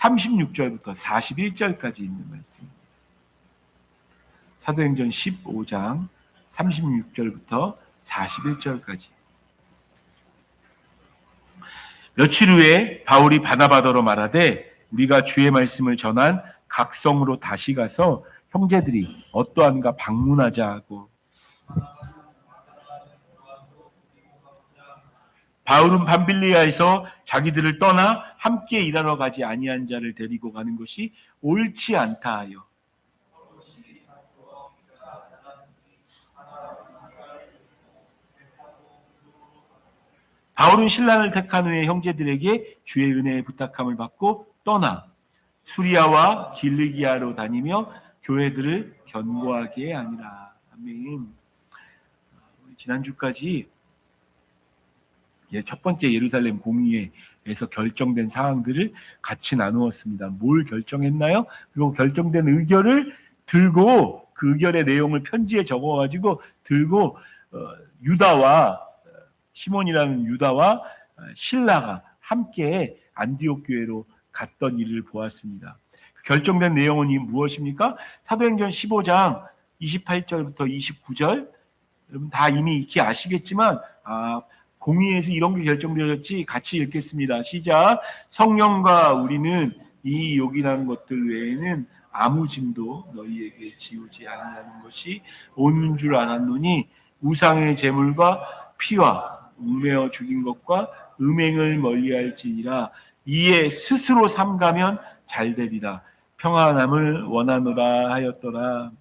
36절부터 41절까지 있는 말씀입니다. 사도행전 15장 36절부터 41절까지. 며칠 후에 바울이 바나바더러 말하되 우리가 주의 말씀을 전한 각 성으로 다시 가서 형제들이 어떠한가 방문하자 하고, 바울은 밤빌리아에서 자기들을 떠나 함께 일하러 가지 아니한 자를 데리고 가는 것이 옳지 않다 하여 바울은 신랑을 택한 후에 형제들에게 주의 은혜에 부탁함을 받고 떠나 수리아와 길르기아로 다니며 교회들을 견고하게 하니라. 아멘. 지난주까지 첫 번째 예루살렘 공의회에서 결정된 사항들을 같이 나누었습니다. 뭘 결정했나요? 그리고 결정된 의결을 들고 그 의결의 내용을 편지에 적어가지고 들고 유다와 시몬이라는 유다와 실라가 함께 안디옥 교회로 갔던 일을 보았습니다. 결정된 내용은 무엇입니까? 사도행전 15장 28절부터 29절, 여러분 다 이미 익히 아시겠지만 공의회에서 이런 게 결정되었지. 같이 읽겠습니다. 시작. 성령과 우리는 이 요긴한 것들 외에는 아무 짐도 너희에게 지우지 아니하는 것이 옳은 줄 알았노니 우상의 제물과 피와 웅매어 죽인 것과 음행을 멀리할지니라. 이에 스스로 삼가면 잘되리라. 평안함을 원하노라 하였더라.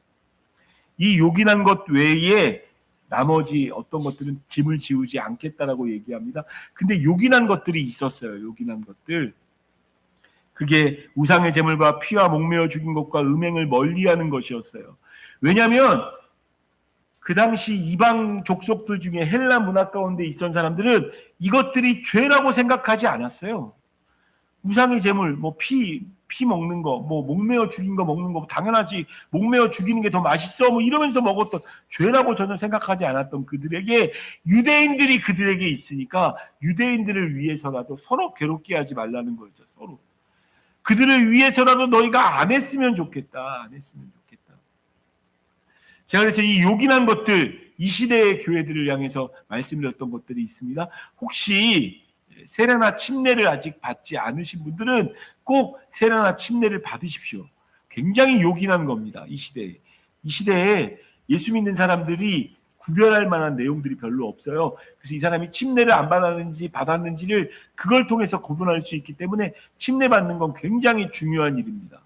이 요긴한 것 외에 나머지 어떤 것들은 짐을 지우지 않겠다라고 얘기합니다. 근데 요긴한 것들이 있었어요. 요긴한 것들. 그게 우상의 제물과 피와 목매어 죽인 것과 음행을 멀리하는 것이었어요. 왜냐하면 그 당시 이방 족속들 중에 헬라 문화 가운데 있던 사람들은 이것들이 죄라고 생각하지 않았어요. 우상의 제물, 피 먹는 거, 목매어 죽인 거 먹는 거, 당연하지. 목매어 죽이는 게 더 맛있어. 이러면서 먹었던 죄라고 전혀 생각하지 않았던 그들에게 유대인들이 그들에게 있으니까 유대인들을 위해서라도 서로 괴롭게 하지 말라는 거죠. 서로. 그들을 위해서라도 너희가 안 했으면 좋겠다. 안 했으면 좋겠다. 제가 그래서 이 요긴한 것들, 이 시대의 교회들을 향해서 말씀드렸던 것들이 있습니다. 혹시 세례나 침례를 아직 받지 않으신 분들은 꼭 세례나 침례를 받으십시오. 굉장히 요긴한 겁니다. 이 시대에 예수 믿는 사람들이 구별할 만한 내용들이 별로 없어요. 그래서 이 사람이 침례를 안 받았는지 받았는지를 그걸 통해서 구분할 수 있기 때문에 침례 받는 건 굉장히 중요한 일입니다.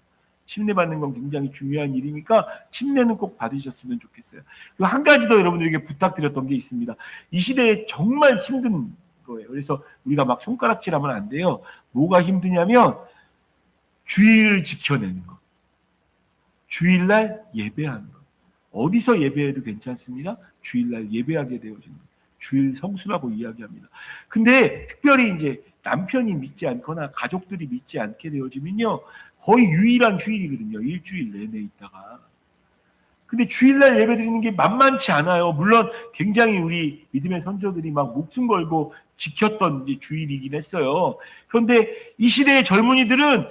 침례 받는 건 굉장히 중요한 일이니까 침례는 꼭 받으셨으면 좋겠어요. 그리고 한 가지 더 여러분들에게 부탁드렸던 게 있습니다. 이 시대에 정말 힘든 거예요. 그래서 우리가 막 손가락질하면 안 돼요. 뭐가 힘드냐면 주일을 지켜내는 거. 주일날 예배하는 거. 어디서 예배해도 괜찮습니다. 주일날 예배하게 되어지는 거. 주일 성수라고 이야기합니다. 근데 특별히 이제 남편이 믿지 않거나 가족들이 믿지 않게 되어지면요. 거의 유일한 주일이거든요. 일주일 내내 있다가. 근데 주일날 예배 드리는 게 만만치 않아요. 물론 굉장히 우리 믿음의 선조들이 막 목숨 걸고 지켰던 이제 주일이긴 했어요. 그런데 이 시대의 젊은이들은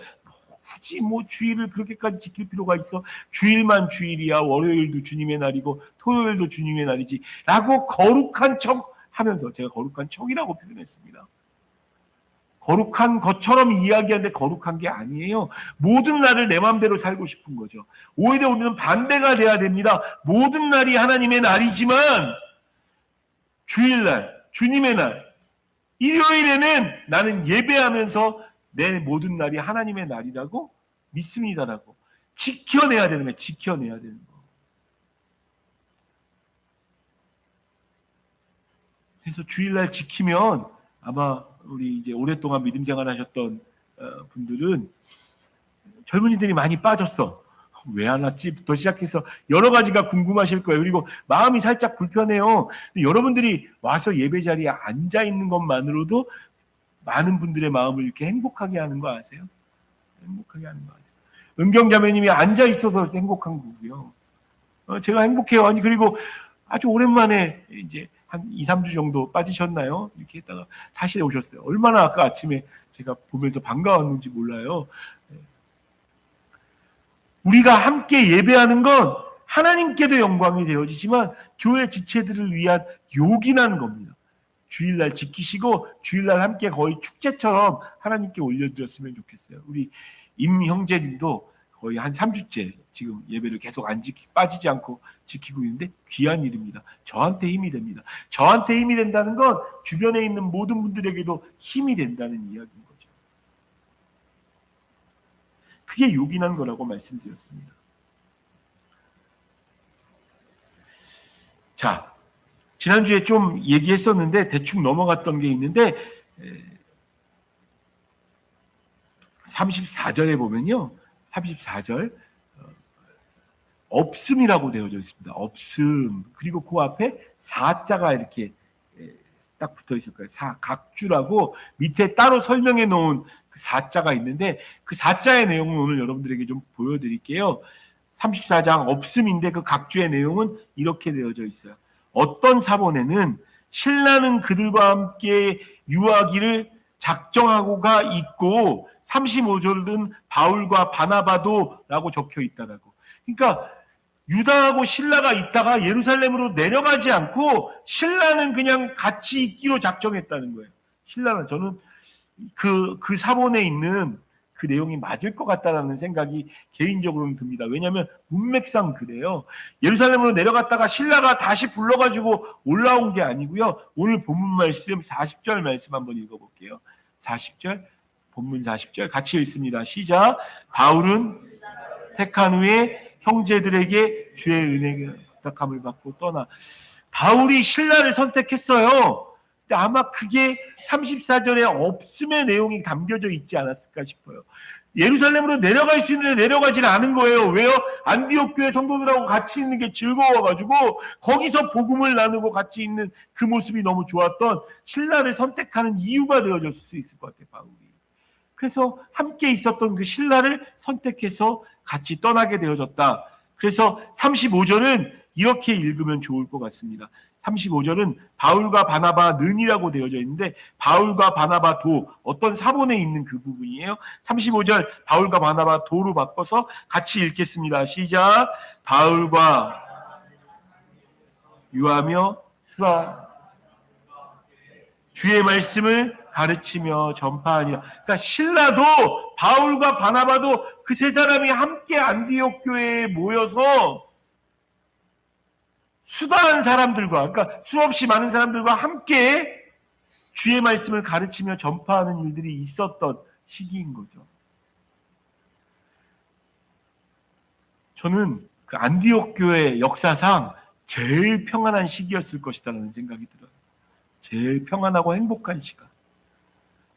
굳이 주일을 그렇게까지 지킬 필요가 있어? 주일만 주일이야. 월요일도 주님의 날이고 토요일도 주님의 날이지. 라고 거룩한 척 하면서, 제가 거룩한 척이라고 표현했습니다. 거룩한 것처럼 이야기하는데 거룩한 게 아니에요. 모든 날을 내 마음대로 살고 싶은 거죠. 오히려 우리는 반대가 돼야 됩니다. 모든 날이 하나님의 날이지만 주일날, 주님의 날, 일요일에는 나는 예배하면서 내 모든 날이 하나님의 날이라고 믿습니다라고 지켜내야 되는 거예요. 지켜내야 되는 거. 그래서 주일날 지키면 아마 우리 이제 오랫동안 믿음 생활하셨던 분들은 젊은이들이 많이 빠졌어. 왜 안 왔지?부터 시작해서 여러 가지가 궁금하실 거예요. 그리고 마음이 살짝 불편해요. 여러분들이 와서 예배 자리에 앉아 있는 것만으로도 많은 분들의 마음을 이렇게 행복하게 하는 거 아세요? 행복하게 하는 거 아세요? 은경자매님이 앉아 있어서 행복한 거고요. 제가 행복해요. 아니 그리고 아주 오랜만에 이제 한 2, 3주 정도 빠지셨나요? 이렇게 했다가 다시 오셨어요. 얼마나 아까 아침에 제가 보면서 반가웠는지 몰라요. 우리가 함께 예배하는 건 하나님께도 영광이 되어지지만 교회 지체들을 위한 요긴한 겁니다. 주일날 지키시고 주일날 함께 거의 축제처럼 하나님께 올려드렸으면 좋겠어요. 우리 임 형제님도 거의 한 3주째 지금 예배를 계속 빠지지 않고 지키고 있는데 귀한 일입니다. 저한테 힘이 됩니다. 저한테 힘이 된다는 건 주변에 있는 모든 분들에게도 힘이 된다는 이야기인 거죠. 그게 요긴한 거라고 말씀드렸습니다. 자, 지난주에 좀 얘기했었는데 대충 넘어갔던 게 있는데 34절에 보면요. 34절 없음이라고 되어져 있습니다. 없음. 그리고 그 앞에 사자가 이렇게 딱 붙어 있을 거예요. 각주라고 밑에 따로 설명해 놓은 그 사자가 있는데 그 사자의 내용을 오늘 여러분들에게 좀 보여드릴게요. 34장 없음인데 그 각주의 내용은 이렇게 되어져 있어요. 어떤 사본에는 신라는 그들과 함께 유하기를 작정하고가 있고 35절은 바울과 바나바도 라고 적혀 있다라고. 그러니까 유다하고 신라가 있다가 예루살렘으로 내려가지 않고 신라는 그냥 같이 있기로 작정했다는 거예요. 신라는 저는 그 사본에 있는 그 내용이 맞을 것 같다라는 생각이 개인적으로는 듭니다. 왜냐하면 문맥상 그래요. 예루살렘으로 내려갔다가 신라가 다시 불러가지고 올라온 게 아니고요. 오늘 본문 말씀 40절 말씀 한번 읽어볼게요. 40절 본문 40절 같이 읽습니다. 시작. 바울은 택한 후에 형제들에게 주의 은혜를 부탁함을 받고 떠나. 바울이 신라를 선택했어요. 근데 아마 그게 34절에 없음의 내용이 담겨져 있지 않았을까 싶어요. 예루살렘으로 내려갈 수 있는데 내려가지는 않은 거예요. 왜요? 안디옥 교회 성도들하고 같이 있는 게 즐거워가지고 거기서 복음을 나누고 같이 있는 그 모습이 너무 좋았던 신라를 선택하는 이유가 되어졌을 수 있을 것 같아요. 바울이. 그래서 함께 있었던 그 신라를 선택해서 같이 떠나게 되어졌다. 그래서 35절은 이렇게 읽으면 좋을 것 같습니다. 35절은 바울과 바나바는이라고 되어져 있는데 바울과 바나바도 어떤 사본에 있는 그 부분이에요. 35절 바울과 바나바도로 바꿔서 같이 읽겠습니다. 시작. 바울과 유하며 수아 주의 말씀을 가르치며 전파하니라. 그러니까 신라도 바울과 바나바도 그 세 사람이 함께 안디옥 교회에 모여서 수다한 사람들과, 그러니까 수없이 많은 사람들과 함께 주의 말씀을 가르치며 전파하는 일들이 있었던 시기인 거죠. 저는 그 안디옥 교회 역사상 제일 평안한 시기였을 것이라는 생각이 들어요. 제일 평안하고 행복한 시간.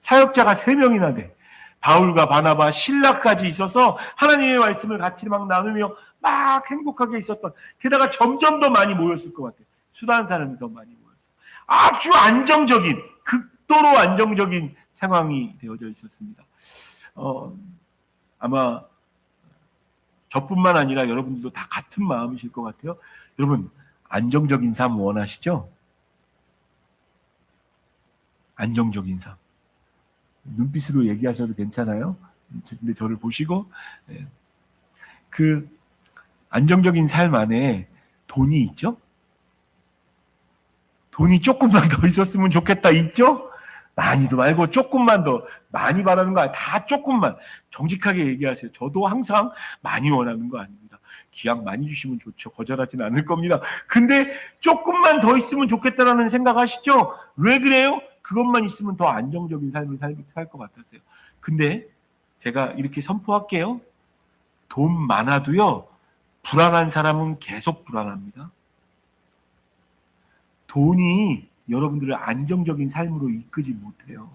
사역자가 3명이나 돼. 바울과 바나바, 신라까지 있어서 하나님의 말씀을 같이 막 나누며 막 행복하게 있었던, 게다가 점점 더 많이 모였을 것 같아요. 수다한 사람이 더 많이 모였어요. 아주 안정적인, 극도로 안정적인 상황이 되어져 있었습니다. 아마 저뿐만 아니라 여러분들도 다 같은 마음이실 것 같아요. 여러분, 안정적인 삶 원하시죠? 안정적인 삶. 눈빛으로 얘기하셔도 괜찮아요. 근데 저를 보시고, 그 안정적인 삶 안에 돈이 있죠? 돈이 조금만 더 있었으면 좋겠다 있죠? 많이도 말고 조금만 더. 많이 바라는 거 아니에요. 다 조금만. 정직하게 얘기하세요. 저도 항상 많이 원하는 거 아닙니다. 기왕 많이 주시면 좋죠. 거절하진 않을 겁니다. 근데 조금만 더 있으면 좋겠다라는 생각하시죠? 왜 그래요? 그것만 있으면 더 안정적인 삶을 살 것 같았어요. 근데 제가 이렇게 선포할게요. 돈 많아도요. 불안한 사람은 계속 불안합니다. 돈이 여러분들을 안정적인 삶으로 이끄지 못해요.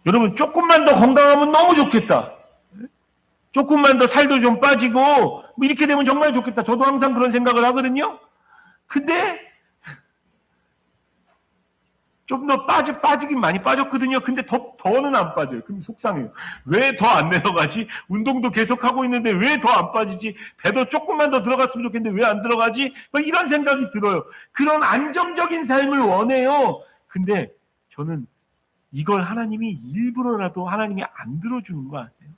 여러분 조금만 더 건강하면 너무 좋겠다. 조금만 더 살도 좀 빠지고 뭐 이렇게 되면 정말 좋겠다. 저도 항상 그런 생각을 하거든요. 근데 좀 더 빠지긴 많이 빠졌거든요. 근데 더는 안 빠져요. 그럼 속상해요. 왜 더 안 내려가지? 운동도 계속 하고 있는데 왜 더 안 빠지지? 배도 조금만 더 들어갔으면 좋겠는데 왜 안 들어가지? 막 이런 생각이 들어요. 그런 안정적인 삶을 원해요. 근데 저는 이걸 하나님이 일부러라도 하나님이 안 들어주는 거 아세요?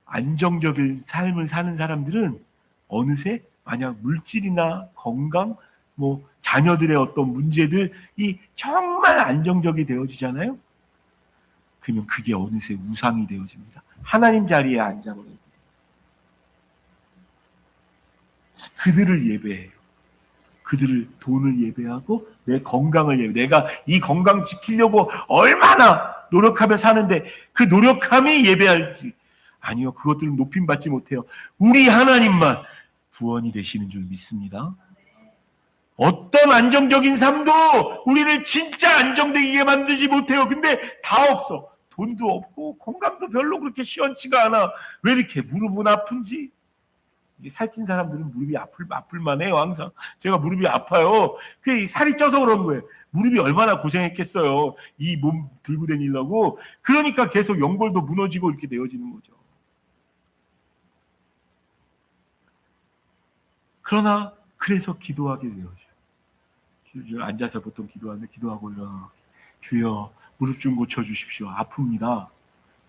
안정적인 삶을 사는 사람들은 어느새 만약 물질이나 건강, 뭐 자녀들의 어떤 문제들이 정말 안정적이 되어지잖아요. 그러면 그게 어느새 우상이 되어집니다. 하나님 자리에 앉아버려요. 그들을 예배해요. 그들을 돈을 예배하고 내 건강을 예배. 내가 이 건강 지키려고 얼마나 노력하며 사는데 그 노력함이 예배할지. 아니요, 그것들은 높임받지 못해요. 우리 하나님만 구원이 되시는 줄 믿습니다. 어떤 안정적인 삶도 우리를 진짜 안정되게 만들지 못해요. 근데 다 없어. 돈도 없고 건강도 별로 그렇게 시원치가 않아. 왜 이렇게 무릎은 아픈지. 살찐 사람들은 무릎이 아플만 해요. 항상 제가 무릎이 아파요. 그게 살이 쪄서 그런 거예요. 무릎이 얼마나 고생했겠어요. 이 몸 들고 다니려고. 그러니까 계속 연골도 무너지고 이렇게 되어지는 거죠. 그러나 그래서 기도하게 되어져요. 앉아서 보통 기도하는데 기도하고 일어나. 주여 무릎 좀 고쳐주십시오. 아픕니다.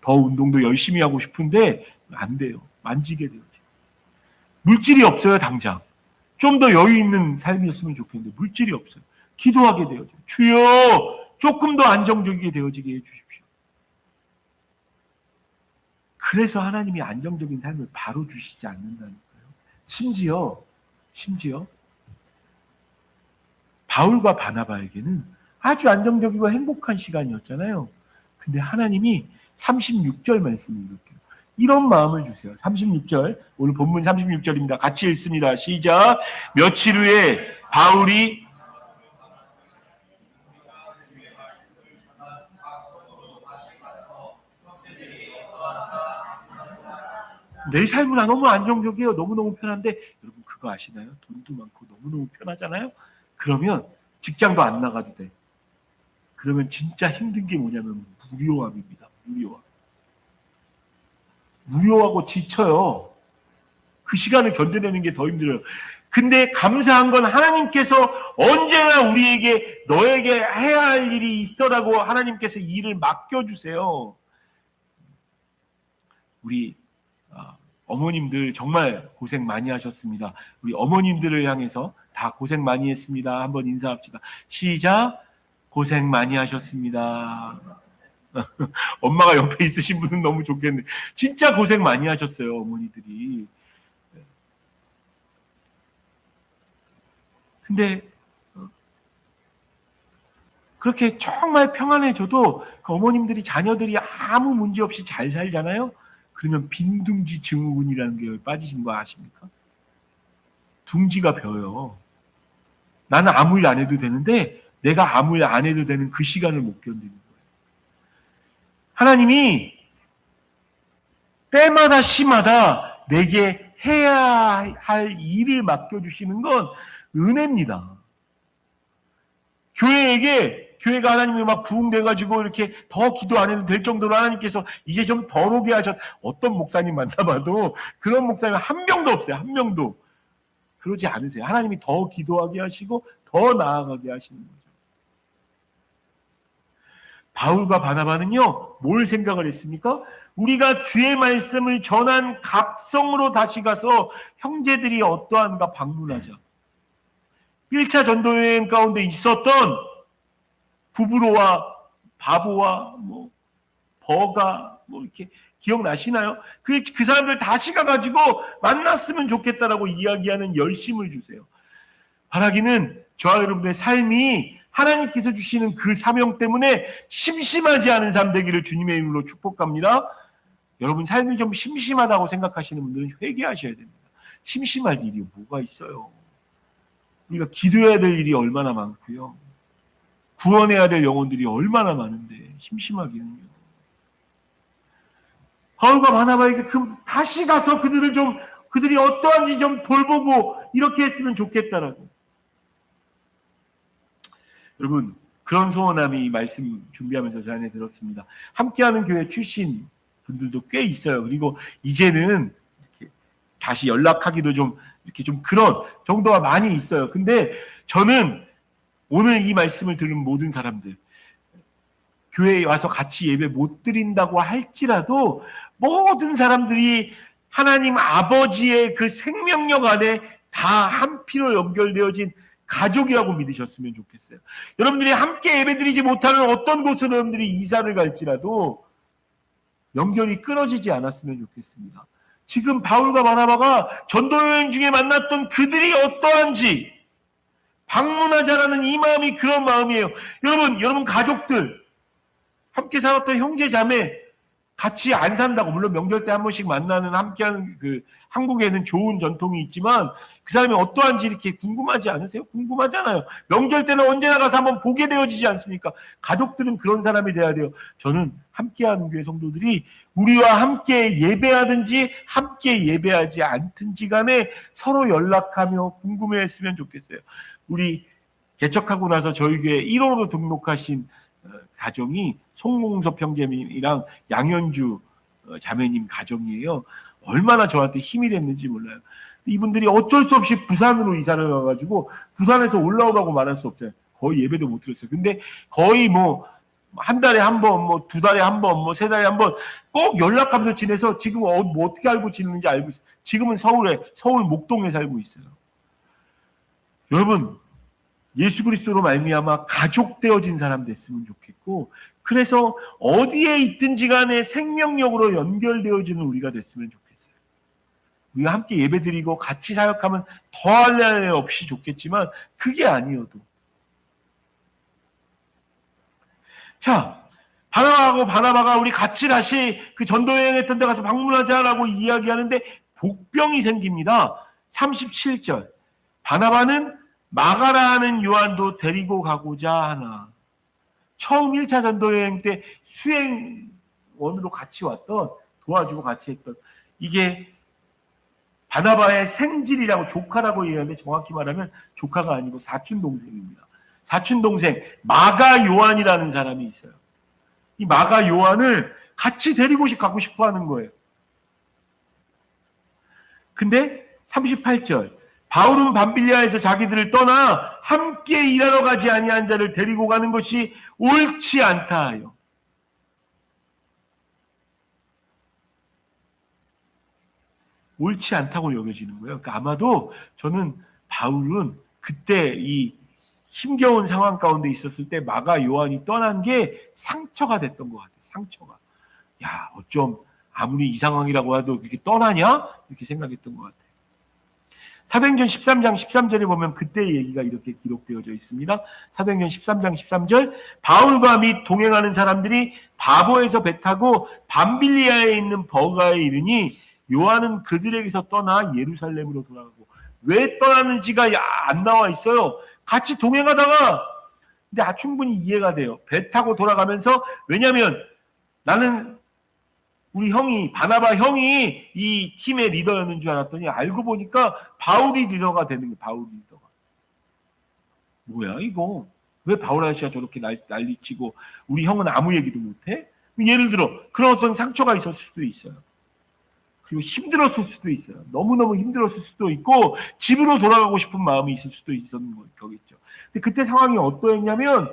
더 운동도 열심히 하고 싶은데 안 돼요. 만지게 되어져요. 물질이 없어요. 당장. 좀 더 여유 있는 삶이었으면 좋겠는데 물질이 없어요. 기도하게 되어져요. 주여 조금 더 안정적이게 되어지게 해주십시오. 그래서 하나님이 안정적인 삶을 바로 주시지 않는다니까요. 심지어 바울과 바나바에게는 아주 안정적이고 행복한 시간이었잖아요. 근데 하나님이 36절 말씀을 이렇게 이런 마음을 주세요. 36절, 오늘 본문 36절입니다. 같이 읽습니다. 시작. 며칠 후에 바울이 내 삶은 너무 안정적이에요. 너무너무 편한데 여러분 그거 아시나요? 돈도 많고 너무너무 편하잖아요. 그러면 직장도 안 나가도 돼. 그러면 진짜 힘든 게 뭐냐면 무료함입니다. 무료하고 지쳐요. 그 시간을 견뎌내는 게 더 힘들어요. 근데 감사한 건 하나님께서 언제나 우리에게 너에게 해야 할 일이 있어라고 하나님께서 일을 맡겨주세요. 우리 어머님들 정말 고생 많이 하셨습니다. 우리 어머님들을 향해서 다 고생 많이 했습니다. 한번 인사합시다. 시작. 고생 많이 하셨습니다. 엄마가 옆에 있으신 분은 너무 좋겠네. 진짜 고생 많이 하셨어요. 어머니들이. 근데 그렇게 정말 평안해져도 그 어머님들이 자녀들이 아무 문제 없이 잘 살잖아요. 그러면 빈둥지 증후군이라는 게 빠지신 거 아십니까? 둥지가 벼요. 나는 아무 일 안 해도 되는데 내가 아무 일 안 해도 되는 그 시간을 못 견디는 거예요. 하나님이 때마다 시마다 내게 해야 할 일을 맡겨주시는 건 은혜입니다. 교회가 하나님이 막 부흥돼가지고 이렇게 더 기도 안 해도 될 정도로 하나님께서 이제 좀 덜 오게 어떤 목사님 만나봐도 그런 목사님 한 명도 없어요. 한 명도. 그러지 않으세요. 하나님이 더 기도하게 하시고 더 나아가게 하시는 거죠. 바울과 바나바는요, 뭘 생각을 했습니까? 우리가 주의 말씀을 전한 각성으로 다시 가서 형제들이 어떠한가 방문하자. 1차 전도여행 가운데 있었던 부브로와 바보와 버가 이렇게 기억나시나요? 그 사람들 다시 가가지고 만났으면 좋겠다라고 이야기하는 열심을 주세요. 바라기는 저와 여러분의 삶이 하나님께서 주시는 그 사명 때문에 심심하지 않은 삶 되기를 주님의 이름으로 축복합니다. 여러분 삶이 좀 심심하다고 생각하시는 분들은 회개하셔야 됩니다. 심심할 일이 뭐가 있어요? 우리가 기도해야 될 일이 얼마나 많고요. 구원해야 될 영혼들이 얼마나 많은데 심심하기는요. 바울과 바나바에게 다시 가서 그들이 어떠한지 좀 돌보고 이렇게 했으면 좋겠다라고. 여러분, 그런 소원함이 말씀 준비하면서 저 안에 들었습니다. 함께하는 교회 출신 분들도 꽤 있어요. 그리고 이제는 이렇게 다시 연락하기도 좀 이렇게 좀 그런 정도가 많이 있어요. 근데 저는 오늘 이 말씀을 들은 모든 사람들, 교회에 와서 같이 예배 못 드린다고 할지라도 모든 사람들이 하나님 아버지의 그 생명력 안에 다 한 피로 연결되어진 가족이라고 믿으셨으면 좋겠어요. 여러분들이 함께 예배드리지 못하는 어떤 곳으로 여러분들이 이사를 갈지라도 연결이 끊어지지 않았으면 좋겠습니다. 지금 바울과 바나바가 전도여행 중에 만났던 그들이 어떠한지 방문하자라는 이 마음이 그런 마음이에요. 여러분 가족들, 함께 살았던 형제 자매 같이 안 산다고, 물론 명절 때 한 번씩 만나는 함께하는 그 한국에는 좋은 전통이 있지만 그 사람이 어떠한지 이렇게 궁금하지 않으세요? 궁금하잖아요. 명절 때는 언제나 가서 한번 보게 되어지지 않습니까? 가족들은 그런 사람이 돼야 돼요. 저는 함께하는 교회 성도들이 우리와 함께 예배하든지 함께 예배하지 않든지 간에 서로 연락하며 궁금해했으면 좋겠어요. 우리 개척하고 나서 저희 교회 1호로 등록하신 가정이 송공섭 형제님이랑 양현주 자매님 가정이에요. 얼마나 저한테 힘이 됐는지 몰라요. 이분들이 어쩔 수 없이 부산으로 이사를 가가지고 부산에서 올라오라고 말할 수 없어요. 거의 예배도 못 드렸어요. 근데 거의 뭐 한 달에 한 번, 뭐 두 달에 한 번, 뭐 세 달에 한 번 꼭 연락하면서 지내서 지금 뭐 어떻게 알고 지내는지 알고 있어요. 지금은 서울 목동에 살고 있어요. 여러분, 예수 그리스도로 말미암아 가족 되어진 사람 됐으면 좋겠고, 그래서 어디에 있든지 간에 생명력으로 연결되어지는 우리가 됐으면 좋겠어요. 우리가 함께 예배드리고 같이 사역하면 더할 날 없이 좋겠지만 그게 아니어도, 자, 바나바가 우리 같이 다시 그 전도여행했던 데 가서 방문하자라고 이야기하는데 복병이 생깁니다. 37절. 바나바는 마가라 하는 요한도 데리고 가고자 하나. 처음 1차 전도여행 때 수행원으로 같이 왔던, 도와주고 같이 했던, 이게 바나바의 생질이라고, 조카라고 얘기하는데 정확히 말하면 조카가 아니고 사촌동생입니다. 사촌동생 마가 요한이라는 사람이 있어요. 이 마가 요한을 같이 데리고 가고 싶어 하는 거예요. 근데 38절. 바울은 밤빌리아에서 자기들을 떠나 함께 일하러 가지 아니한 자를 데리고 가는 것이 옳지 않다 하여. 옳지 않다고 여겨지는 거예요. 그러니까 아마도 저는 바울은 그때 이 힘겨운 상황 가운데 있었을 때 마가 요한이 떠난 게 상처가 됐던 것 같아요. 상처가. 야, 어쩜 아무리 이 상황이라고 해도 그렇게 떠나냐? 이렇게 생각했던 것 같아요. 사도행전 13장 13절에 보면 그때의 얘기가 이렇게 기록되어져 있습니다. 사도행전 13장 13절. 바울과 및 동행하는 사람들이 바보에서 배 타고 밤빌리아에 있는 버가에 이르니 요한은 그들에게서 떠나 예루살렘으로 돌아가고. 왜 떠났는지가 안 나와 있어요. 같이 동행하다가, 근데 충분히 이해가 돼요. 배 타고 돌아가면서, 왜냐면 나는 우리 형이, 바나바 형이 이 팀의 리더였는 줄 알았더니 알고 보니까 바울이 리더가 되는 거예요. 바울 리더가. 뭐야 이거? 왜 바울 아저씨가 저렇게 난리치고 우리 형은 아무 얘기도 못해? 예를 들어 그런 어떤 상처가 있었을 수도 있어요. 그리고 힘들었을 수도 있어요. 너무너무 힘들었을 수도 있고 집으로 돌아가고 싶은 마음이 있을 수도 있었는 거겠죠. 근데 그때 상황이 어떠했냐면,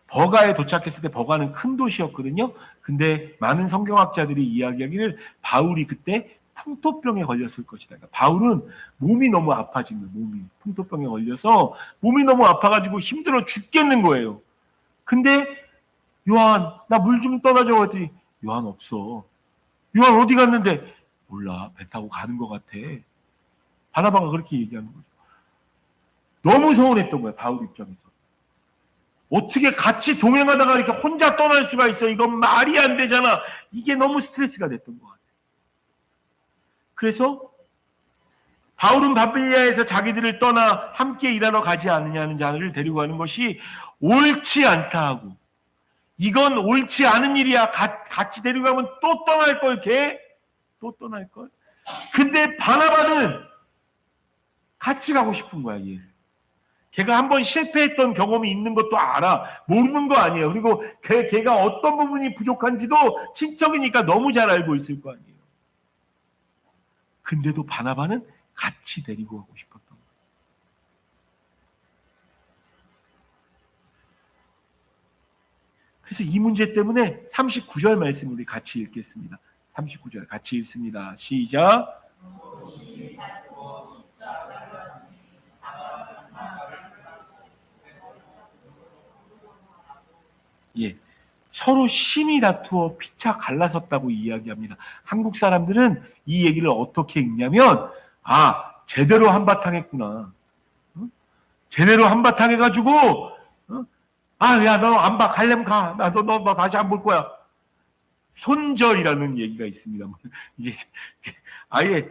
버가에 도착했을 때 버가는 큰 도시였거든요. 근데 많은 성경학자들이 이야기하기를 바울이 그때 풍토병에 걸렸을 것이다. 그러니까 바울은 몸이 너무 아파진 거예요. 몸이 풍토병에 걸려서 몸이 너무 아파가지고 힘들어 죽겠는 거예요. 근데 요한, 나 물 좀 떠나줘 했더니 요한 없어. 요한 어디 갔는데? 몰라. 배 타고 가는 것 같아. 바나바가 그렇게 얘기하는 거죠. 너무 서운했던 거예요. 바울 입장에서. 어떻게 같이 동행하다가 이렇게 혼자 떠날 수가 있어? 이건 말이 안 되잖아. 이게 너무 스트레스가 됐던 것 같아요. 그래서 바울은 밤빌리아에서 자기들을 떠나 함께 일하러 가지 않느냐는 자를 데리고 가는 것이 옳지 않다 하고, 이건 옳지 않은 일이야. 같이 데리고 가면 또 떠날 걸, 걔? 또 떠날 걸? 근데 바나바는 같이 가고 싶은 거야, 얘. 걔가 한번 실패했던 경험이 있는 것도 알아. 모르는 거 아니에요. 그리고 걔가 어떤 부분이 부족한지도 친척이니까 너무 잘 알고 있을 거 아니에요. 근데도 바나바는 같이 데리고 가고 싶었던 거예요. 그래서 이 문제 때문에 39절 말씀 우리 같이 읽겠습니다. 39절 같이 읽습니다. 시작. 예, 서로 심히 다투어 피차 갈라섰다고 이야기합니다. 한국 사람들은 이 얘기를 어떻게 읽냐면, 아, 제대로 한바탕 했구나. 어? 제대로 한바탕 해가지고, 아, 야, 너 안 봐. 갈래면 가. 너 다시 안 볼 거야. 손절이라는 얘기가 있습니다. 이게 아예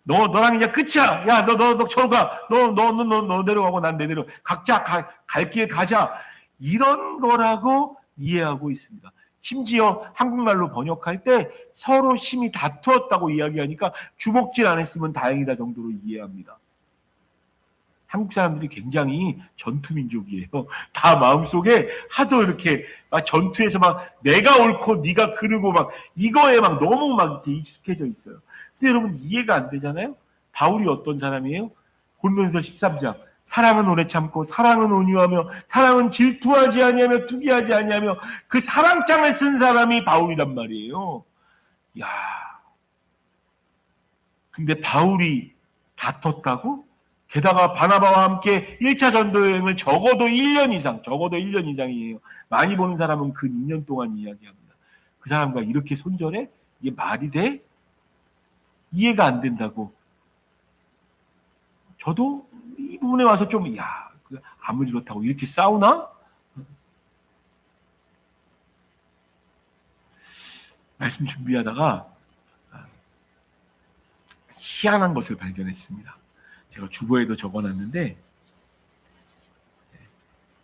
너랑 이제 끝이야. 야, 너 저로 가. 너 내려가고 난 내대로 각자 갈 길 가자. 이런 거라고 이해하고 있습니다. 심지어 한국말로 번역할 때 서로 심히 다투었다고 이야기하니까 주먹질 안 했으면 다행이다 정도로 이해합니다. 한국 사람들이 굉장히 전투민족이에요. 다 마음속에 하도 이렇게 막 전투에서 막 내가 옳고 네가 그르고 막 이거에 막 너무 막 이렇게 익숙해져 있어요. 근데 여러분 이해가 안 되잖아요. 바울이 어떤 사람이에요? 고린도전서 13장 사랑은 오래 참고 사랑은 온유하며 사랑은 질투하지 아니하며 투기하지 아니하며 그 사랑장을 쓴 사람이 바울이란 말이에요. 야, 근데 바울이 다퉜다고? 게다가 바나바와 함께 1차 전도 여행을 적어도 1년 이상이에요. 많이 보는 사람은 근 2년 동안 이야기합니다. 그 사람과 이렇게 손절해? 이게 말이 돼? 이해가 안 된다고. 저도 이 부분에 와서 좀, 야, 아무리 그렇다고 이렇게 싸우나? 말씀 준비하다가 희한한 것을 발견했습니다. 제가 주보에도 적어놨는데,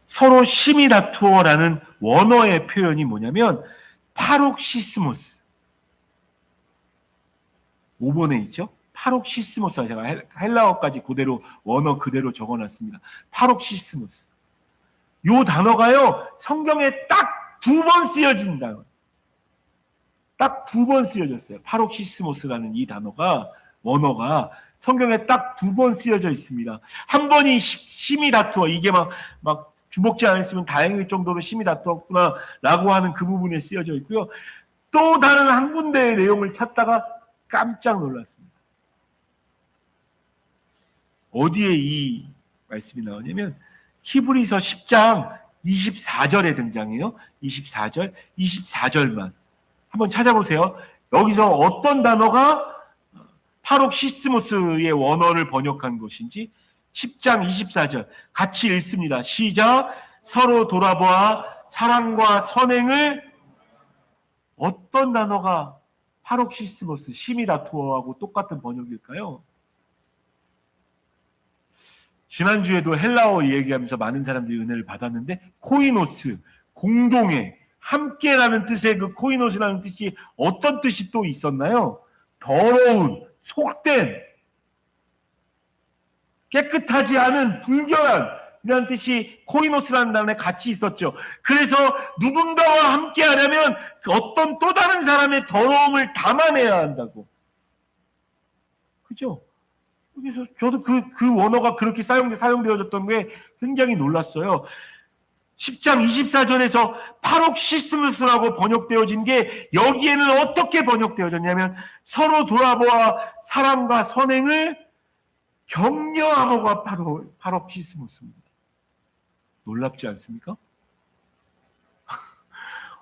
서로 심히 다투어라는 원어의 표현이 뭐냐면 파록시스모스. 5번에 있죠? 파록시스모스. 제가 헬라어까지 그대로 원어 그대로 적어놨습니다. 파록시스모스. 요 단어가요 성경에 딱 두 번 쓰여진 단어. 딱 두 번 쓰여졌어요. 파록시스모스라는 이 단어가 원어가 성경에 딱 두 번 쓰여져 있습니다. 한 번이 심히 다투어, 이게 막 주먹질 안 했으면 다행일 정도로 심히 다투었구나라고 하는 그 부분에 쓰여져 있고요. 또 다른 한 군데의 내용을 찾다가 깜짝 놀랐습니다. 어디에 이 말씀이 나오냐면 히브리서 10장 24절에 등장해요. 24절만 한번 찾아보세요. 여기서 어떤 단어가 파록시스모스의 원어를 번역한 것인지 10장 24절 같이 읽습니다. 시작. 서로 돌아보아 사랑과 선행을. 어떤 단어가 파록시스모스 심히 다투어하고 똑같은 번역일까요? 지난주에도 헬라어 얘기하면서 많은 사람들이 은혜를 받았는데 코이노스, 공동의, 함께라는 뜻의 그 코이노스라는 뜻이 어떤 뜻이 또 있었나요? 더러운, 속된, 깨끗하지 않은, 불결한 이라는 뜻이 코이노스라는 단어에 같이 있었죠. 그래서 누군가와 함께 하려면 어떤 또 다른 사람의 더러움을 담아내야 한다고. 그죠? 그래서 저도 그 원어가 그렇게 사용되어졌던 게 굉장히 놀랐어요. 10장 24절에서 파록시스무스라고 번역되어진 게 여기에는 어떻게 번역되어졌냐면 서로 돌아보아 사랑과 선행을 격려하고가 파록시스무스입니다. 놀랍지 않습니까?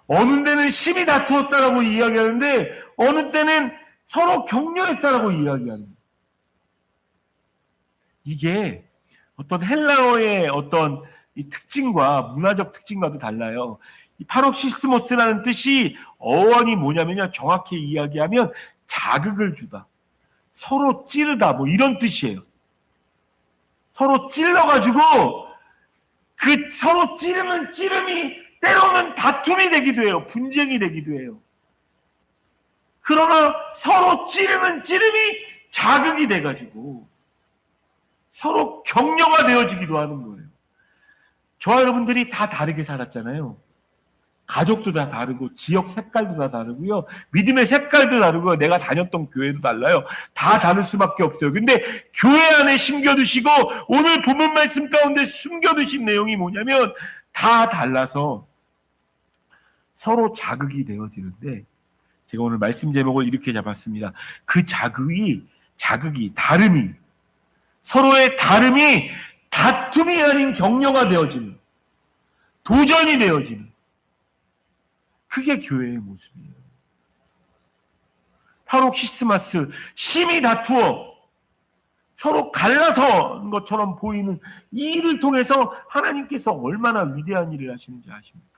어느 때는 심히 다투었다라고 이야기하는데 어느 때는 서로 격려했다라고 이야기하는 거예요. 이게 어떤 헬라어의 어떤 이 특징과 문화적 특징과도 달라요. 이 파록시스모스라는 뜻이 어원이 뭐냐면요. 정확히 이야기하면 자극을 주다. 서로 찌르다 뭐 이런 뜻이에요. 서로 찔러가지고 그 서로 찌르는 찌름이 때로는 다툼이 되기도 해요. 분쟁이 되기도 해요. 그러나 서로 찌르는 찌름이 자극이 돼가지고 서로 격려가 되어지기도 하는 거예요. 저와 여러분들이 다 다르게 살았잖아요. 가족도 다 다르고 지역 색깔도 다 다르고요. 믿음의 색깔도 다르고요. 내가 다녔던 교회도 달라요. 다 다를 수밖에 없어요. 근데 교회 안에 심겨두시고 오늘 본문 말씀 가운데 숨겨두신 내용이 뭐냐면 다 달라서 서로 자극이 되어지는데 제가 오늘 말씀 제목을 이렇게 잡았습니다. 그 자극이 다름이 서로의 다름이 다툼이 아닌 격려가 되어지는 도전이 되어지는 그게 교회의 모습이에요. 파록시스마스 심히 다투어 서로 갈라서 것처럼 보이는 이 일을 통해서 하나님께서 얼마나 위대한 일을 하시는지 아십니까?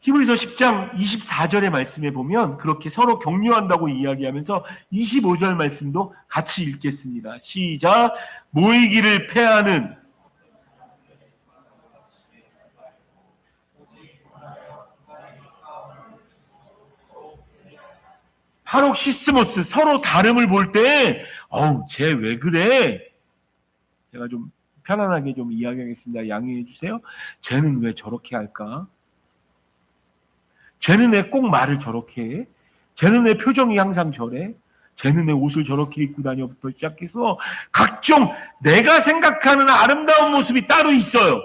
히브리서 10장 24절의 말씀에 보면 그렇게 서로 격려한다고 이야기하면서 25절 말씀도 같이 읽겠습니다. 시작. 모이기를 패하는 파록시스모스 서로 다름을 볼 때 쟤 왜 그래? 제가 좀 편안하게 좀 이야기하겠습니다. 양해해 주세요. 쟤는 왜 저렇게 할까? 쟤는 왜 꼭 말을 저렇게 해? 쟤는 왜 표정이 항상 저래? 쟤는 왜 옷을 저렇게 입고 다녀부터 시작해서 각종 내가 생각하는 아름다운 모습이 따로 있어요.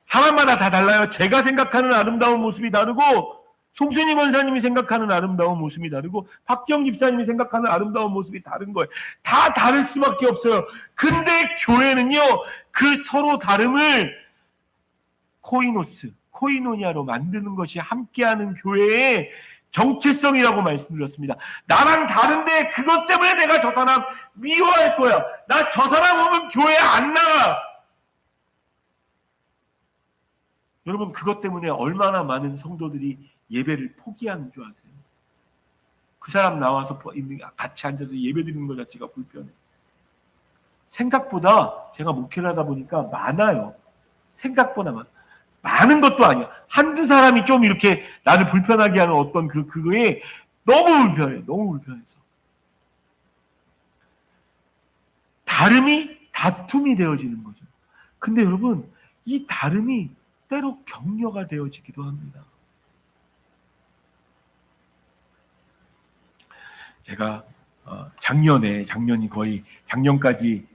사람마다 다 달라요. 제가 생각하는 아름다운 모습이 다르고 송순이 권사님이 생각하는 아름다운 모습이 다르고 박경 집사님이 생각하는 아름다운 모습이 다른 거예요. 다 다를 수밖에 없어요. 근데 교회는요. 그 서로 다름을 코이노니아로 만드는 것이 함께하는 교회의 정체성이라고 말씀드렸습니다. 나랑 다른데 그것 때문에 내가 저 사람 미워할 거야. 나 저 사람 오면 교회 안 나가. 여러분 그것 때문에 얼마나 많은 성도들이 예배를 포기하는 줄 아세요? 그 사람 나와서 같이 앉아서 예배 드리는 것 자체가 불편해. 생각보다 제가 목회를 하다 보니까 많아요. 생각보다 많은 것도 아니야. 한두 사람이 좀 이렇게 나를 불편하게 하는 어떤 그거에 너무 불편해. 너무 불편해서. 다름이 다툼이 되어지는 거죠. 근데 여러분 이 다름이 때로 격려가 되어지기도 합니다. 제가 작년이 거의 작년까지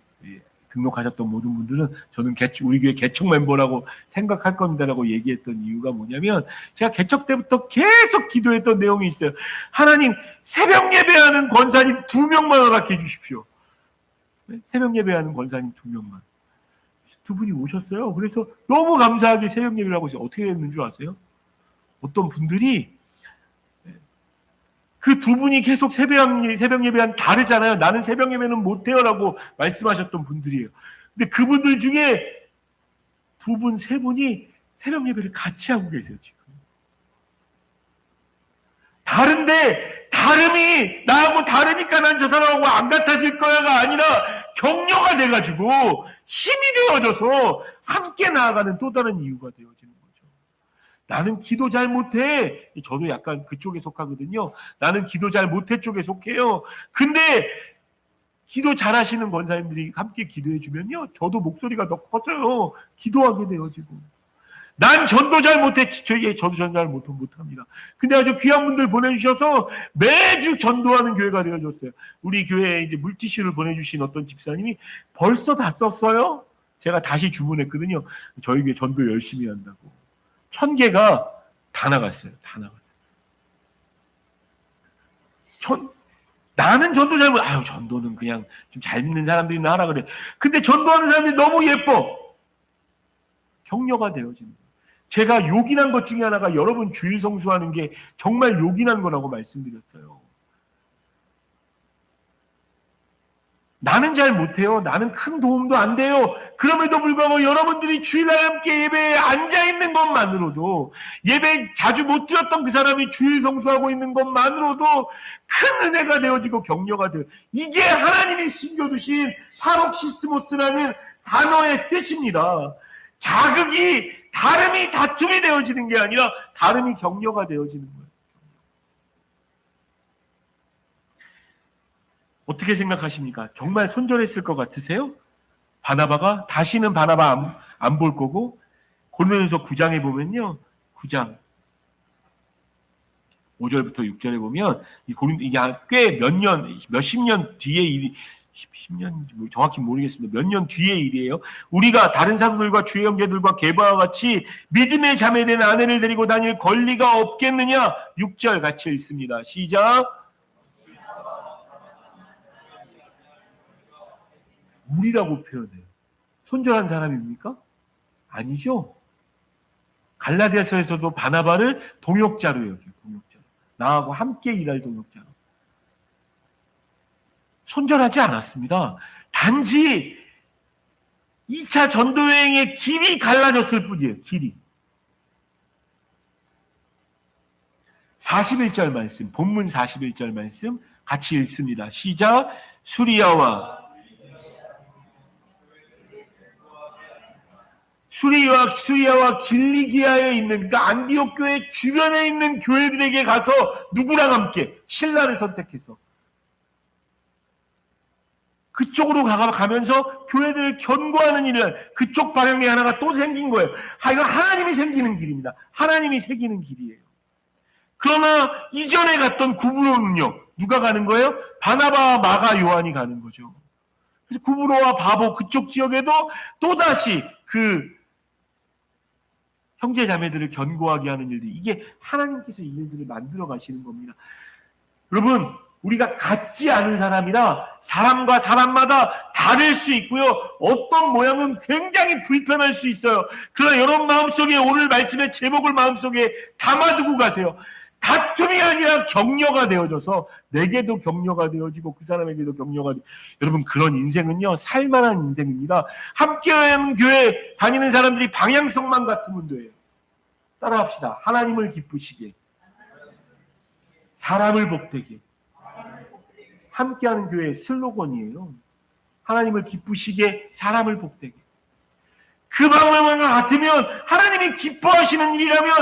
등록하셨던 모든 분들은 저는 우리 교회 개척 멤버라고 생각할 겁니다라고 얘기했던 이유가 뭐냐면 제가 개척 때부터 계속 기도했던 내용이 있어요. 하나님 새벽 예배하는 권사님 2명만 허락해 주십시오. 새벽 예배하는 권사님 2명만. 두 분이 오셨어요. 그래서 너무 감사하게 새벽 예배를 하고 있어요. 어떻게 됐는 줄 아세요? 어떤 분들이 그 두 분이 계속 새벽 예배한 다르잖아요. 나는 새벽 예배는 못해요라고 말씀하셨던 분들이에요. 근데 그분들 중에 2분, 3분이 새벽 예배를 같이 하고 계세요, 지금. 다른데, 다름이 나하고 다르니까 난 저 사람하고 안 같아질 거야가 아니라 격려가 돼가지고 힘이 되어져서 함께 나아가는 또 다른 이유가 되어지는 거죠. 나는 기도 잘 못해. 저도 약간 그쪽에 속하거든요. 나는 기도 잘 못해 쪽에 속해요. 근데 기도 잘하시는 권사님들이 함께 기도해 주면요. 저도 목소리가 더 커져요. 기도하게 되어지고. 난 전도 잘 못해. 저도 전도 잘 못합니다. 근데 아주 귀한 분들 보내주셔서 매주 전도하는 교회가 되어졌어요. 우리 교회에 이제 물티슈를 보내주신 어떤 집사님이 벌써 다 썼어요? 제가 다시 주문했거든요. 저희 교회 전도 열심히 한다고. 1000개가 다 나갔어요. 다 나갔어요. 나는 전도 잘 못해. 전도는 그냥 좀 잘 믿는 사람들이나 하라 그래. 근데 전도하는 사람들이 너무 예뻐. 격려가 되어지는 거예요. 제가 요긴한 것 중에 하나가 여러분 주일 성수하는 게 정말 요긴한 거라고 말씀드렸어요. 나는 잘 못해요. 나는 큰 도움도 안 돼요. 그럼에도 불구하고 여러분들이 주일날 함께 예배에 앉아있는 것만으로도 예배 자주 못 드렸던 그 사람이 주일 성수하고 있는 것만으로도 큰 은혜가 되어지고 격려가 돼요. 이게 하나님이 숨겨두신 파록시스모스라는 단어의 뜻입니다. 자극이 다름이 다툼이 되어지는 게 아니라 다름이 격려가 되어지는 거예요. 어떻게 생각하십니까? 정말 손절했을 것 같으세요? 바나바가? 다시는 바나바 안 볼 거고. 고린도전서 9장에 보면요. 9장 5절부터 6절에 보면 이게 꽤 몇십 년 뒤의 일이, 10년 정확히 모르겠습니다. 몇 년 뒤의 일이에요. 우리가 다른 사람들과 주의 형제들과 게바와 같이 믿음의 자매된 아내를 데리고 다닐 권리가 없겠느냐? 6절 같이 읽습니다. 시작. 우리라고 표현해요. 손절한 사람입니까? 아니죠. 갈라디아서에서도 바나바를 동역자로 여겨요. 동역자로. 나하고 함께 일할 동역자로. 손절하지 않았습니다. 단지 2차 전도여행의 길이 갈라졌을 뿐이에요. 길이. 41절 말씀, 본문 41절 말씀 같이 읽습니다. 시작. 수리아와 길리기아에 있는, 그러니까 안디옥 교회 주변에 있는 교회들에게 가서 누구랑 함께? 신라를 선택해서 그쪽으로 가면서 교회들을 견고하는 일을, 그쪽 방향에 하나가 또 생긴 거예요. 이건 하나님이 생기는 길입니다. 하나님이 새기는 길이에요. 그러나 이전에 갔던 구브로는요, 누가 가는 거예요? 바나바, 마가, 요한이 가는 거죠. 그래서 구브로와 바보 그쪽 지역에도 또다시 그 형제 자매들을 견고하게 하는 일들, 이게 하나님께서 이 일들을 만들어 가시는 겁니다. 여러분, 우리가 같지 않은 사람이라 사람과 사람마다 다를 수 있고요. 어떤 모양은 굉장히 불편할 수 있어요. 그러나 여러분 마음속에 오늘 말씀의 제목을 마음속에 담아두고 가세요. 다툼이 아니라 격려가 되어져서 내게도 격려가 되어지고 그 사람에게도 격려가 되어지고, 여러분 그런 인생은요 살만한 인생입니다. 함께하는 교회 다니는 사람들이 방향성만 같으면 돼요. 따라합시다. 하나님을 기쁘시게, 사람을 복되게. 함께하는 교회의 슬로건이에요. 하나님을 기쁘시게, 사람을 복되게. 그 방향만 같으면, 하나님이 기뻐하시는 일이라면,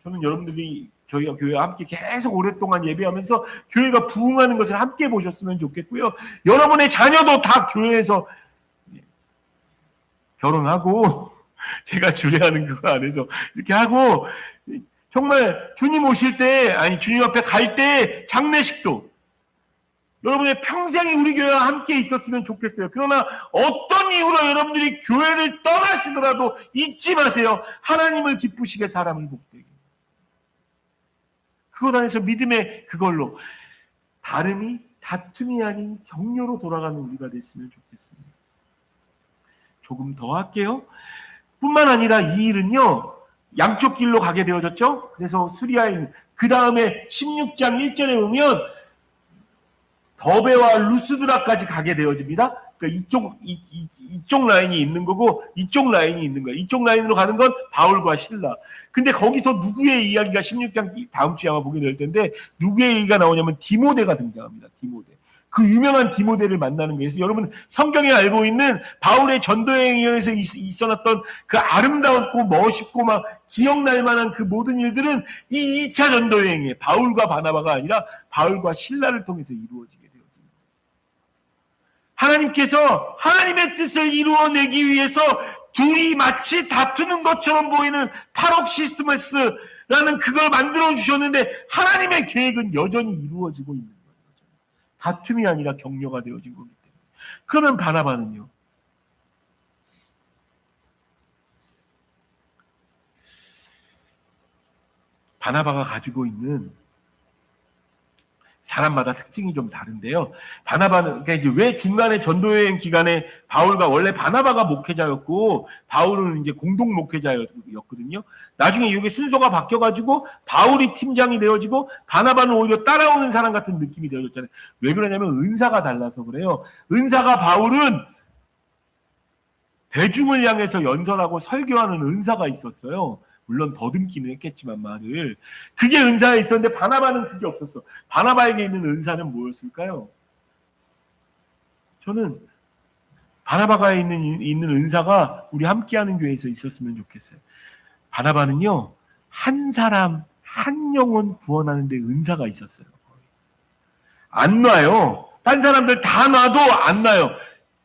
저는 여러분들이 저희가 교회와 함께 계속 오랫동안 예배하면서 교회가 부흥하는 것을 함께 보셨으면 좋겠고요. 여러분의 자녀도 다 교회에서 결혼하고 제가 주례하는 그거 안에서 이렇게 하고, 정말 주님 오실 때, 아니 주님 앞에 갈 때 장례식도 여러분의 평생이 우리 교회와 함께 있었으면 좋겠어요. 그러나 어떤 이유로 여러분들이 교회를 떠나시더라도 잊지 마세요. 하나님을 기쁘시게, 사람을 복되게. 그것 안에서 믿음의 그걸로 다툼이 아닌 격려로 돌아가는 우리가 됐으면 좋겠습니다. 조금 더 할게요. 뿐만 아니라 이 일은요, 양쪽 길로 가게 되어졌죠. 그래서 수리아인, 그 다음에 16장 1절에 보면 더베와 루스드라까지 가게 되어집니다. 그러니까 이쪽 라인이 있는 거고 이쪽 라인이 있는 거예요. 이쪽 라인으로 가는 건 바울과 실라. 근데 거기서 누구의 이야기가 16장 다음 주에 아마 보게 될 텐데 누구의 얘기가 나오냐면 디모데가 등장합니다. 디모데. 그 유명한 디모데를 만나는 거예요. 그래서 여러분 성경에 알고 있는 바울의 전도여행에서 있어났던 그 아름다웠고 멋있고 막 기억날 만한 그 모든 일들은 이 2차 전도여행에 바울과 바나바가 아니라 바울과 실라를 통해서 이루어지게 되어집니다. 하나님께서 하나님의 뜻을 이루어내기 위해서 둘이 마치 다투는 것처럼 보이는 파록시스머스라는 그걸 만들어주셨는데 하나님의 계획은 여전히 이루어지고 있는 거예요. 다툼이 아니라 격려가 되어진 거기 때문에. 그러면 바나바는요, 바나바가 가지고 있는 사람마다 특징이 좀 다른데요. 바나바는, 그러니까 이제 왜 중간에 전도여행 기간에 바울과, 원래 바나바가 목회자였고 바울은 이제 공동 목회자였거든요. 나중에 이게 순서가 바뀌어가지고 바울이 팀장이 되어지고 바나바는 오히려 따라오는 사람 같은 느낌이 되어졌잖아요. 왜 그러냐면 은사가 달라서 그래요. 은사가, 바울은 대중을 향해서 연설하고 설교하는 은사가 있었어요. 물론 더듬기는 했겠지만 말을. 그게 은사가 있었는데 바나바는 그게 없었어. 바나바에게 있는 은사는 뭐였을까요? 저는 바나바가 있는 은사가 우리 함께하는 교회에서 있었으면 좋겠어요. 바나바는요, 한 사람, 한 영혼 구원하는 데 은사가 있었어요. 안 놔요. 딴 사람들 다 놔도 안 나요.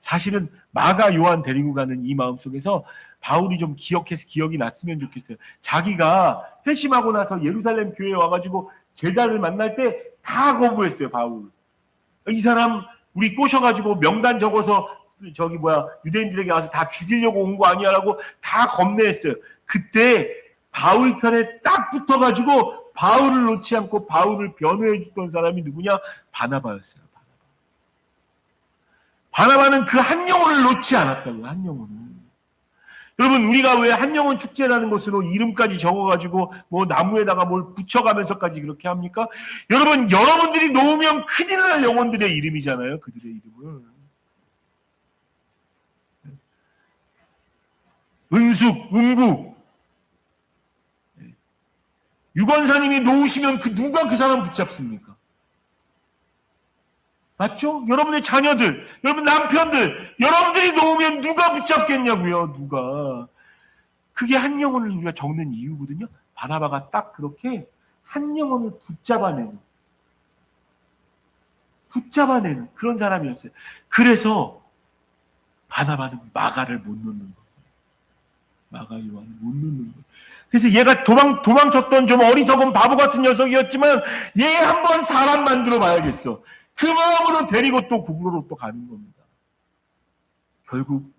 사실은 마가 요한 데리고 가는 이 마음속에서 바울이 좀 기억해서 기억이 났으면 좋겠어요. 자기가 회심하고 나서 예루살렘 교회에 와가지고 제자를 만날 때 다 거부했어요. 바울. 이 사람 우리 꼬셔가지고 명단 적어서 유대인들에게 와서 다 죽이려고 온 거 아니야라고 다 겁내했어요. 그때 바울 편에 딱 붙어가지고 바울을 놓지 않고 바울을 변호해 주던 사람이 누구냐? 바나바였어요. 바나바는 그 한 영혼을 놓지 않았다고요. 한 영혼을. 여러분, 우리가 왜 한영혼 축제라는 것으로 이름까지 적어가지고 뭐 나무에다가 뭘 붙여가면서까지 그렇게 합니까? 여러분, 여러분들이 놓으면 큰일 날 영혼들의 이름이잖아요. 그들의 이름은. 은숙, 은구. 유권사님이 놓으시면 누가 그 사람 붙잡습니까? 맞죠? 여러분의 자녀들, 여러분 남편들, 여러분들이 놓으면 누가 붙잡겠냐고요, 누가. 그게 한 영혼을 우리가 적는 이유거든요. 바나바가 딱 그렇게 한 영혼을 붙잡아내는 그런 사람이었어요. 그래서 바나바는 마가를 못 놓는 거예요. 마가 요한을 못 놓는 거예요. 그래서 얘가 도망쳤던 좀 어리석은 바보 같은 녀석이었지만 얘 한번 사람 만들어 봐야겠어. 그 마음으로 데리고 또 구부로로 또 가는 겁니다. 결국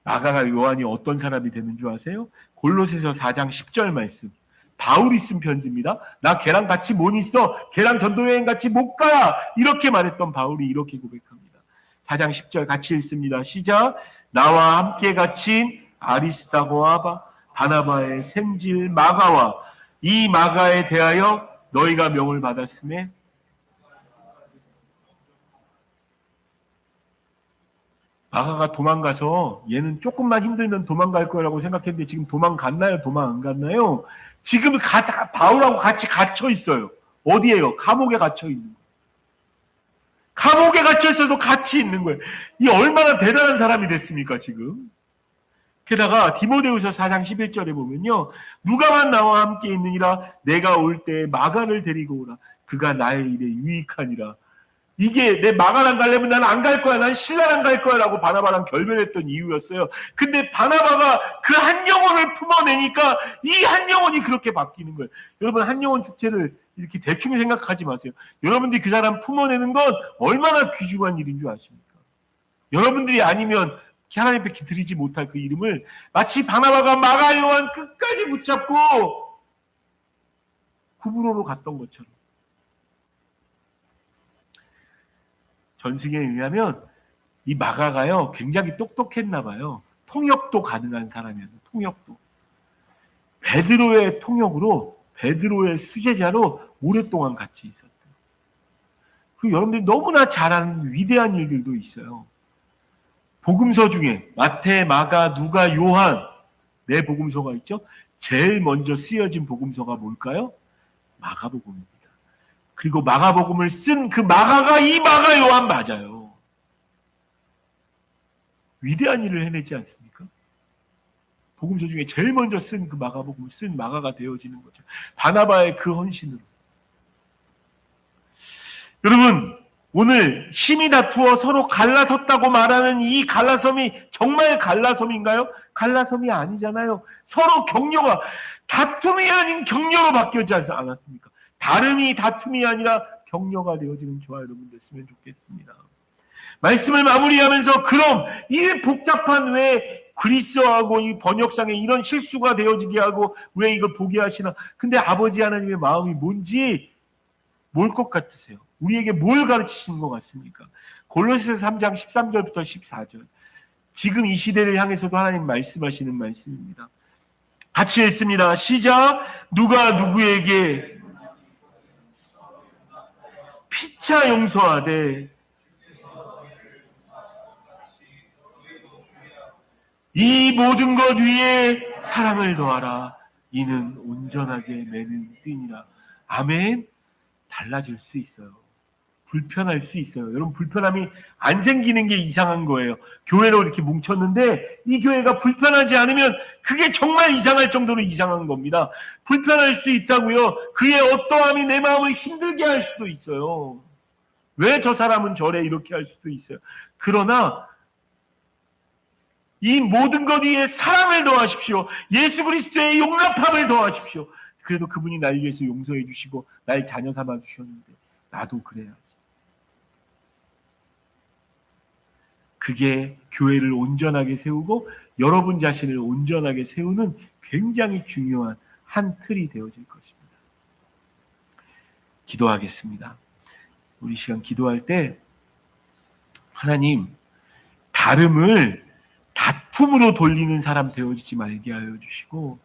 마가가 요한이 어떤 사람이 되는 줄 아세요? 골로새서 4장 10절 말씀. 바울이 쓴 편지입니다. 나 걔랑 같이 못 있어. 걔랑 전도여행 같이 못 가. 이렇게 말했던 바울이 이렇게 고백합니다. 4장 10절 같이 읽습니다. 시작. 나와 함께 갇힌 아리스다고와 바나바의 생질 마가와 이 마가에 대하여 너희가 명을 받았음에 마가가 도망가서 얘는 조금만 힘들면 도망갈 거라고 생각했는데 지금 도망갔나요? 도망 안 갔나요? 지금 바울하고 같이 갇혀 있어요. 어디에요? 감옥에 갇혀 있는 거예요. 감옥에 갇혀 있어도 같이 있는 거예요. 이 얼마나 대단한 사람이 됐습니까, 지금? 게다가 디모데후서 4장 11절에 보면요. 누가만 나와 함께 있느니라 내가 올 때 마가를 데리고 오라. 그가 나의 일에 유익하니라. 이게 내 마가랑 가려면 난 안 갈 거야. 난 신라랑 갈 거야. 라고 바나바랑 결별했던 이유였어요. 근데 바나바가 그 한 영혼을 품어내니까 이 한 영혼이 그렇게 바뀌는 거예요. 여러분, 한 영혼 축제를 이렇게 대충 생각하지 마세요. 여러분들이 그 사람 품어내는 건 얼마나 귀중한 일인 줄 아십니까? 여러분들이 아니면 하나님 앞에 드리지 못할 그 이름을 마치 바나바가 마가 요한 끝까지 붙잡고 구브로로 갔던 것처럼. 전승에 의하면 이 마가가요 굉장히 똑똑했나 봐요. 통역도 가능한 사람이었어요. 통역도. 베드로의 통역으로 베드로의 수제자로 오랫동안 같이 있었대요. 그리고 여러분들이 너무나 잘하는 위대한 일들도 있어요. 복음서 중에 마태, 마가, 누가, 요한 네 복음서가 있죠. 제일 먼저 쓰여진 복음서가 뭘까요? 마가복음입니다. 그리고 마가복음을 쓴 그 마가가 이 마가 요한 맞아요. 위대한 일을 해내지 않습니까? 복음서 중에 제일 먼저 쓴 그 마가복음을 쓴 마가가 되어지는 거죠. 바나바의 그 헌신으로. 여러분, 오늘 힘이 다투어 서로 갈라섰다고 말하는 이 갈라섬이 정말 갈라섬인가요? 갈라섬이 아니잖아요. 서로 격려가 다툼이 아닌 격려로 바뀌지 않았습니까? 다름이 다툼이 아니라 격려가 되어지는 저와 여러분 됐으면 좋겠습니다. 말씀을 마무리하면서 그럼 이 복잡한 왜 그리스어하고 이 번역상에 이런 실수가 되어지게 하고 왜 이걸 보게 하시나? 근데 아버지 하나님의 마음이 뭔지 뭘 것 같으세요? 우리에게 뭘 가르치시는 것 같습니까? 골로새서 3장 13절부터 14절. 지금 이 시대를 향해서도 하나님 말씀하시는 말씀입니다. 같이 읽습니다. 시작. 누가 누구에게 피차 용서하되 이 모든 것 위에 사랑을 더하라. 이는 온전하게 매는 띠니라. 아멘. 달라질 수 있어요. 불편할 수 있어요. 여러분, 불편함이 안 생기는 게 이상한 거예요. 교회로 이렇게 뭉쳤는데 이 교회가 불편하지 않으면 그게 정말 이상할 정도로 이상한 겁니다. 불편할 수 있다고요. 그의 어떠함이 내 마음을 힘들게 할 수도 있어요. 왜 저 사람은 저래? 이렇게 할 수도 있어요. 그러나 이 모든 것 위에 사랑을 더하십시오. 예수 그리스도의 용납함을 더하십시오. 그래도 그분이 날 위해서 용서해 주시고 날 자녀 삼아 주셨는데 나도 그래야지. 그게 교회를 온전하게 세우고 여러분 자신을 온전하게 세우는 굉장히 중요한 한 틀이 되어질 것입니다. 기도하겠습니다. 우리 시간 기도할 때 하나님, 다름을 다툼으로 돌리는 사람 되어지지 말게 하여 주시고,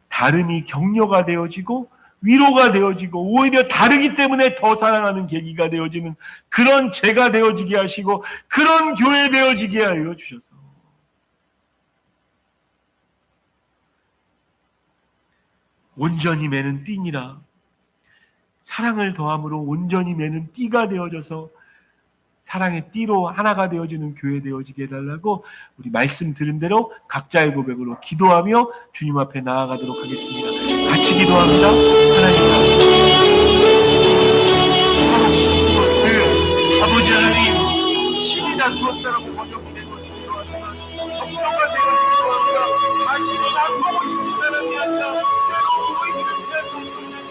다름이 격려가 되어지고 위로가 되어지고 오히려 다르기 때문에 더 사랑하는 계기가 되어지는 그런 제가 되어지게 하시고 그런 교회 되어지게 하여 주셔서 온전히 매는 띠니라, 사랑을 더함으로 온전히 매는 띠가 되어져서 사랑의 띠로 하나가 되어지는 교회 되어지게 해달라고 우리 말씀 들은 대로 각자의 고백으로 기도하며 주님 앞에 나아가도록 하겠습니다. 같이 기도합니다. 하나님 감사합니다. 아버지 하나님, 신이 다투었다라고 번역이 된 것을 기도하지만 성령과 되어지기도 합니다. 다시는 안 보고 싶은 사람이 아니라 때로 보이기는 위한 정도의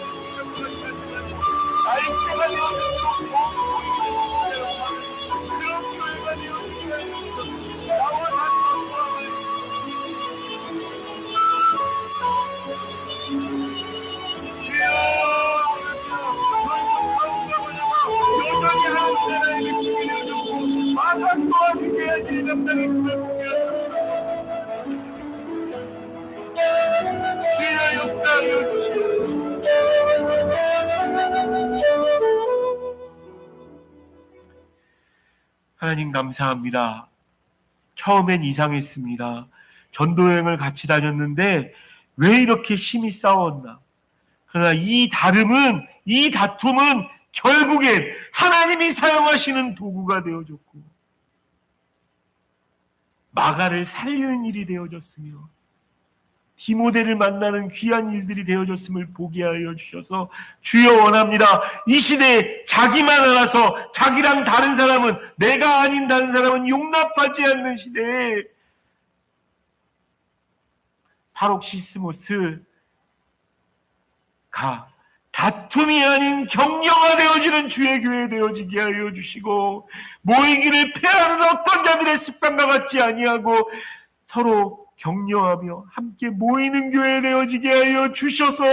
말세가 되어질수록 그런 교회가 되어지게 하여 주셔서 나와 나님과 포함을 주여, 여전히 하나님 나라의 백성이 되어졌고 마땅 도와주게 하지 감당했음을 보게 하소서. 주여 역사하여 주시옵소서. 하나님 감사합니다. 처음엔 이상했습니다. 전도여행을 같이 다녔는데 왜 이렇게 심히 싸웠나. 그러나 이 다름은, 이 다툼은 결국엔 하나님이 사용하시는 도구가 되어졌고 마가를 살리는 일이 되어졌으며 디모데를 만나는 귀한 일들이 되어졌음을 보게 하여 주셔서 주여 원합니다. 이 시대에 자기만 알아서 자기랑 다른 사람은, 내가 아닌 다른 사람은 용납하지 않는 시대에 파록시스모스가 다툼이 아닌 격려가 되어지는 주의 교회 되어지게 하여 주시고 모이기를 폐하는 어떤 자들의 습관과 같지 아니하고 서로 격려하며 함께 모이는 교회 되어지게 하여 주셔서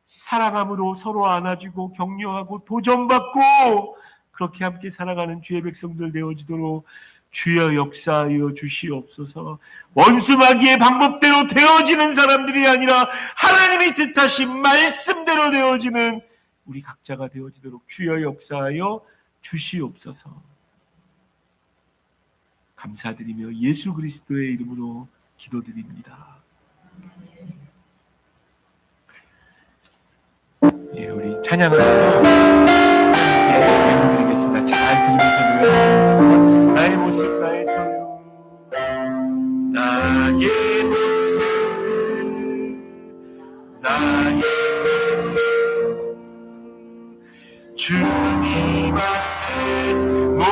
사랑함으로 서로 안아주고 격려하고 도전받고 그렇게 함께 살아가는 주의 백성들 되어지도록 주여 역사하여 주시옵소서. 원수 마귀의 방법대로 되어지는 사람들이 아니라 하나님이 뜻하신 말씀대로 되어지는 우리 각자가 되어지도록 주여 역사하여 주시옵소서. 감사드리며 예수 그리스도의 이름으로 기도드립니다. 예, 우리 찬양을 해서 예배드리겠습니다. 잘 들으면서 노래합니다. 나의 모습, 나의 소유, 나의 모습, 나의 소유, 주님 앞에 모두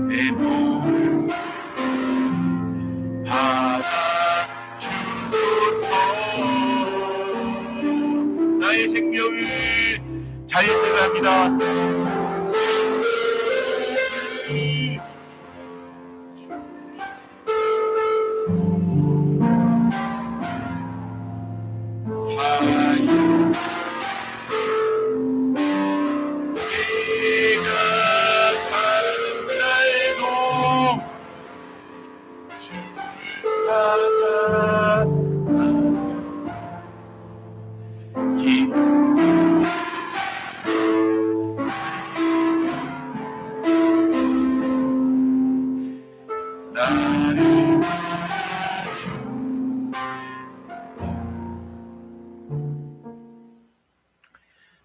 내 모든 받아주소서. 나의 생명을 자유생합니다.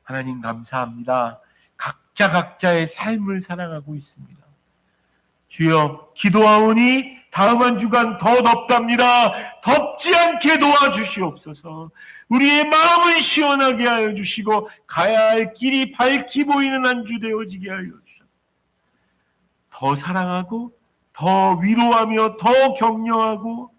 하나님 감사합니다. 각자의 삶을 살아가고 있습니다. 주여, 기도하오니 다음 한 주간 더 덥답니다. 덥지 않게 도와주시옵소서. 우리의 마음을 시원하게 하여 주시고 가야 할 길이 밝히 보이는 한 주 되어지게 하여 주셔서 더 사랑하고 더 위로하며 더 격려하고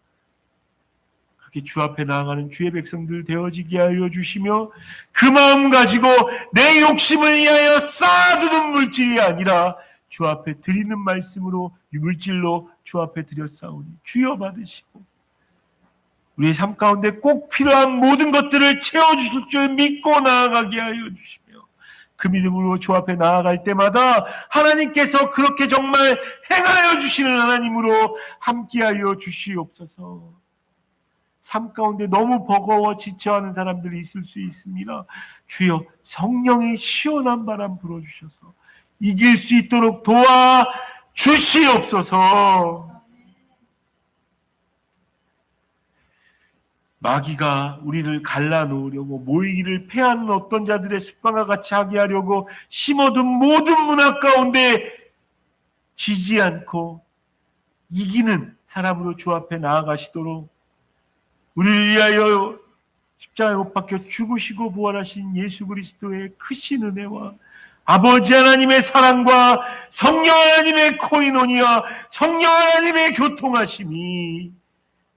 그렇게 주 앞에 나아가는 주의 백성들 되어지게 하여 주시며 그 마음 가지고 내 욕심을 위하여 쌓아두는 물질이 아니라 주 앞에 드리는 말씀으로 물질로 주 앞에 드렸사오니 주여 받으시고 우리의 삶 가운데 꼭 필요한 모든 것들을 채워주실 줄 믿고 나아가게 하여 주시며 그 믿음으로 주 앞에 나아갈 때마다 하나님께서 그렇게 정말 행하여 주시는 하나님으로 함께하여 주시옵소서. 삶 가운데 너무 버거워 지쳐하는 사람들이 있을 수 있습니다. 주여, 성령의 시원한 바람 불어주셔서 이길 수 있도록 도와주시옵소서. 마귀가 우리를 갈라놓으려고 모이기를 패하는 어떤 자들의 습관과 같이 하게 하려고 심어둔 모든 문화 가운데 지지 않고 이기는 사람으로 주 앞에 나아가시도록 우리를 위하여 십자가에 못 박혀 죽으시고 부활하신 예수 그리스도의 크신 은혜와 아버지 하나님의 사랑과 성령 하나님의 코이노니와 성령 하나님의 교통하심이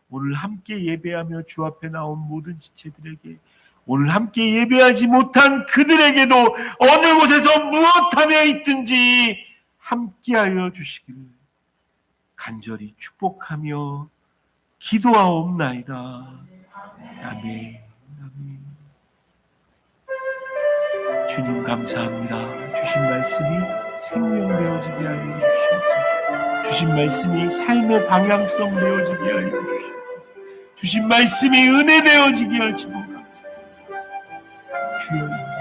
오늘 함께 예배하며 주 앞에 나온 모든 지체들에게 오늘 함께 예배하지 못한 그들에게도 어느 곳에서 무엇하며 있든지 함께하여 주시기를 간절히 축복하며 기도하옵나이다. 아멘. 아멘. 주님 감사합니다. 주신 말씀이 생명되어지게 하여 주시옵소서. 주신 말씀이 삶의 방향성 되어지게 하여 주시옵소서. 주신 말씀이 은혜 되어지게 하시고 감사합니다. 주여